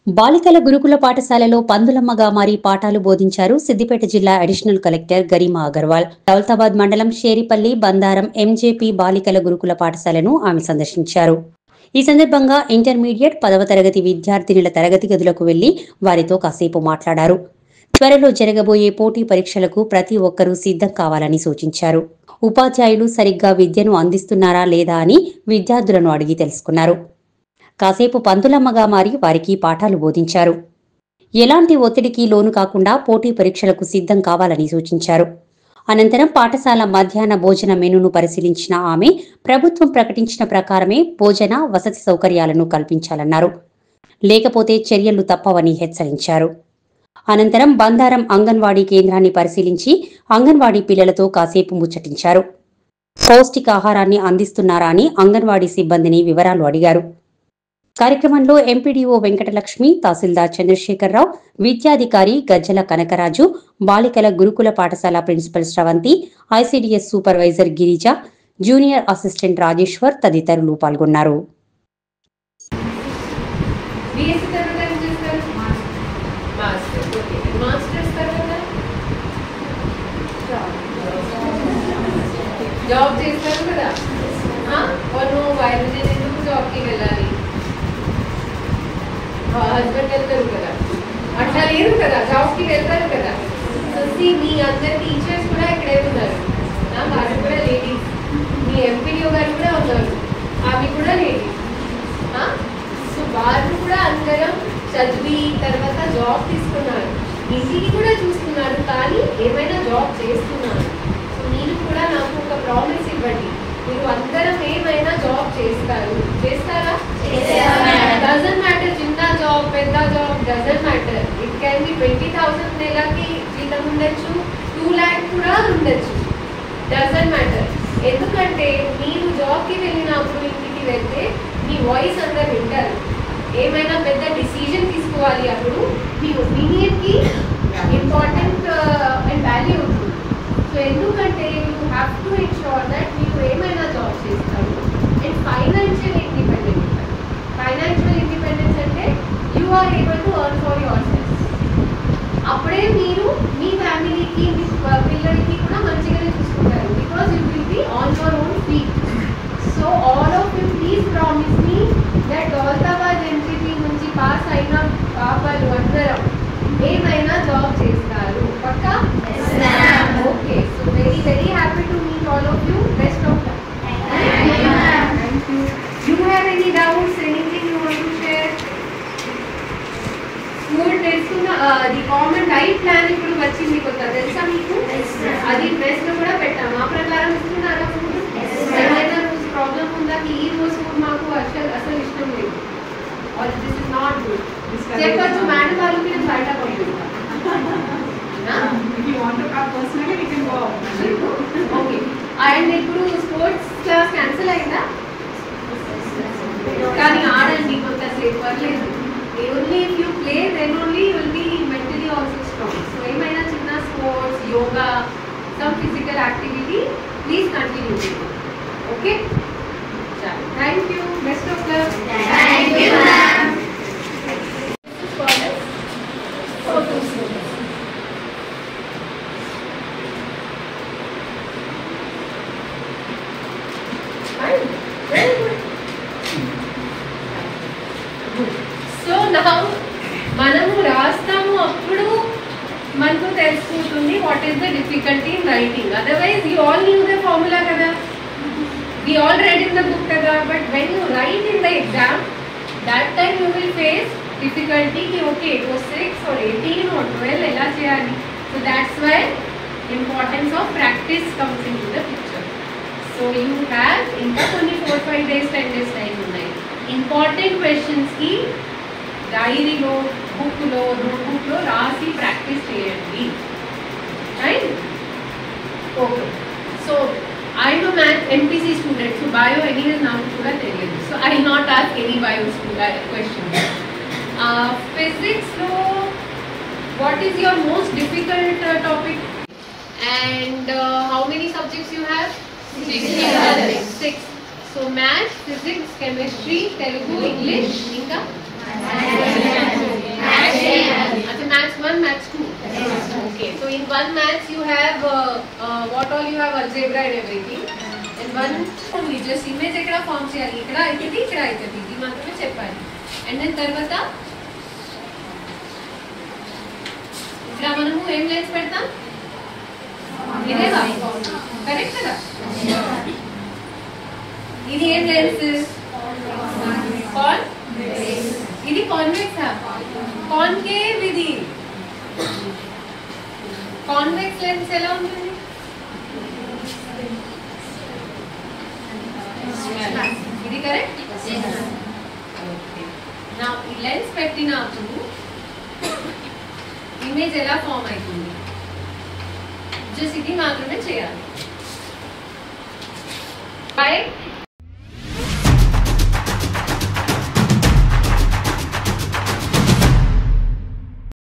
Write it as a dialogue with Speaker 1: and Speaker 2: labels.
Speaker 1: బాలికల గురుకుల పాఠశాలలో పందులమ్మగా మారి పాఠాలు బోధించారు సిద్దిపేట జిల్లా అడిషనల్ కలెక్టర్ గరిమా అగర్వాల్. దౌలతాబాద్ మండలం షేరిపల్లి బందారం ఎంజేపీ బాలికల గురుకుల పాఠశాలను ఆమె సందర్శించారు. ఈ సందర్భంగా ఇంటర్మీడియట్ 10వ తరగతి విద్యార్థినుల తరగతి గదులకు వెళ్లి వారితో కాసేపు మాట్లాడారు. త్వరలో జరగబోయే పోటీ పరీక్షలకు ప్రతి ఒక్కరూ సిద్ధం కావాలని సూచించారు. ఉపాధ్యాయులు సరిగ్గా విద్యను అందిస్తున్నారా లేదా అని విద్యార్థులను అడిగి తెలుసుకున్నారు. కాసేపు పంతులమ్మగా మారి వారికి పాఠాలు బోధించారు. ఎలాంటి ఒత్తిడికి లోను కాకుండా పోటీ పరీక్షలకు సిద్ధం కావాలని సూచించారు. అనంతరం పాఠశాల మధ్యాహ్న భోజన మెనూను పరిశీలించిన ఆమె ప్రభుత్వం ప్రకటించిన ప్రకారమే భోజన వసతి సౌకర్యాలను కల్పించాలన్నారు. లేకపోతే చర్యలు తప్పవని హెచ్చరించారు. అనంతరం బందారం అంగన్వాడీ కేంద్రాన్ని పరిశీలించి అంగన్వాడీ పిల్లలతో కాసేపు ముచ్చటించారు. పౌష్టికాహారాన్ని అందిస్తున్నారా అని అంగన్వాడీ సిబ్బందిని వివరాలు అడిగారు. కార్యక్రమంలో ఎంపీడీఓ వెంకటలక్ష్మి, తహసీల్దార్ చంద్రశేఖరరావు, విద్యాధికారి గజ్జల కనకరాజు, బాలికల గురుకుల పాఠశాల principal Sravanthi, ICDS supervisor Girija, junior assistant Rajeshwar తదితరులు పాల్గొన్నారు.
Speaker 2: హస్బెండ్ వెళ్తారు కదా, అట్లా లేదు కదా, జాబ్కి వెళ్తారు కదా. సో మీ అందరు టీచర్స్ కూడా ఇక్కడే ఉన్నారు, వాళ్ళు కూడా లేడీస్. మీ ఎంపీడీఓ గారు కూడా ఉన్నారు, అవి కూడా లేడీస్. సో వాళ్ళు కూడా అందరం చదివి తర్వాత జాబ్ తీసుకున్నారు, ఇంటికి కూడా చూస్తున్నారు, కానీ ఏమైనా జాబ్ చేస్తున్నారు. సో మీరు కూడా నాకు ఒక ప్రామిస్ ఇవ్వండి, మీరు అందరం ఏమైనా జాబ్ చేస్తారా? డజంట్ మ్యాటర్, చిన్న జాబ్ పెద్ద job doesn't matter. It can be 20,000 నెలకి జీతం ఉండొచ్చు, 2 lakh కూడా ఉండొచ్చు, డజంట్ మ్యాటర్. ఎందుకంటే మీరు జాబ్కి వెళ్ళినప్పుడు ఇంటికి వెళ్తే మీ వాయిస్ అందరు వింటారు. ఏమైనా పెద్ద డిసిజన్ తీసుకోవాలి అప్పుడు మీ ఒపీనియన్కి ఇంపార్టెంట్ అండ్ వాల్యూ ఉంటుంది. సో ఎందుకంటే you have to ensure that మీరు ఏమైనా జాబ్ చేస్తారు and financial independent. Financial independence అంటే you are able to earn for yourself. అప్పుడే మీరు మీ ఫ్యామిలీకి మీ పిల్లలకి కూడా మంచిగానే చూసుకుంటారు, because you will be on your own feet. So all of you please promise మీ దట్ దౌలతాబాద్ ఎన్సీపీ నుంచి పాస్ అయిన పాపలు అందరం ఏమైనా జాబ్ చేస్తారు. పక్కా? Okay. So very very happy to meet all of you. Best of luck. Thank you. You have any doubts? Anything you want to share? Food తెలుసుకున్న the common diet plan ఇప్పుడు వచ్చింది కొత్త, తెలుసా మీకు? అది బెస్ట్ కూడా పెట్టాము, ఆ ప్రకారం ఇస్తున్నారా ఫుడ్? ఏమైనా రోజు ప్రాబ్లం ఉందా ఈ రోజు ఫుడ్ మాకు అసలు ఇష్టం లేదు, or this is not good చెప్పచ్చు మేడం వాళ్ళకి, నేను బయట పంపిస్తాను. ఓకే. అండ్ ఇప్పుడు స్పోర్ట్స్ క్లాస్ క్యాన్సిల్ అయిందా? కానీ ఆడండి కొంతసేపు, పర్లేదు. Only if you play then only you will be mentally also strong. So ఏమైనా చిన్న sports, yoga, some physical activity please continue. Okay, thank you. Best of luck. Thank you ma'am. So now మనము రాస్తాము, అప్పుడు మనకు తెలుసుకుంటుంది what is the difficulty in writing. Otherwise you all knew the formula కదా, we all read in the book కదా. But when you write in the exam, that time you will face difficulty కి okay it was 6 or 18 or 12 ఎలా చేయాలి. So that's why importance of practice comes into the picture. So you have ఇంకా కొన్ని 4-5 days 10 days time ఉన్నాయి. Important క్వశ్చన్స్కి డైరీలో, బుక్లో, నోట్బుక్లో రాసి ప్రాక్టీస్ చేయండి. Right? Okay. So I'm a math MPC student, so bio anyways నాకు కూడా తెలియదు. So I not ask any bio question. Physics లో what is your most difficult topic? And how many subjects you have? 6. So math, physics, chemistry, Telugu, English, ఇంకా अच्छा match 1 match 2 okay so in one match you have what all you have algebra and everything and one only just image ekkada form cheyali ikkada aitadi ikkada aitadi idi matrame cheppali and then tarvata ikkada manamu em lens pedtam ideva correct kada ఇది ఏం lens ఇది convex concave ఇది convex lens ఎలా ఉంటుంది ఇది correct నా ఈ lens పెట్టినప్పుడు ఇమేజ్ ఎలా ఫామ్ అవుతుంది జస్ట్ ఇది మాత్రమే చేయాలి బై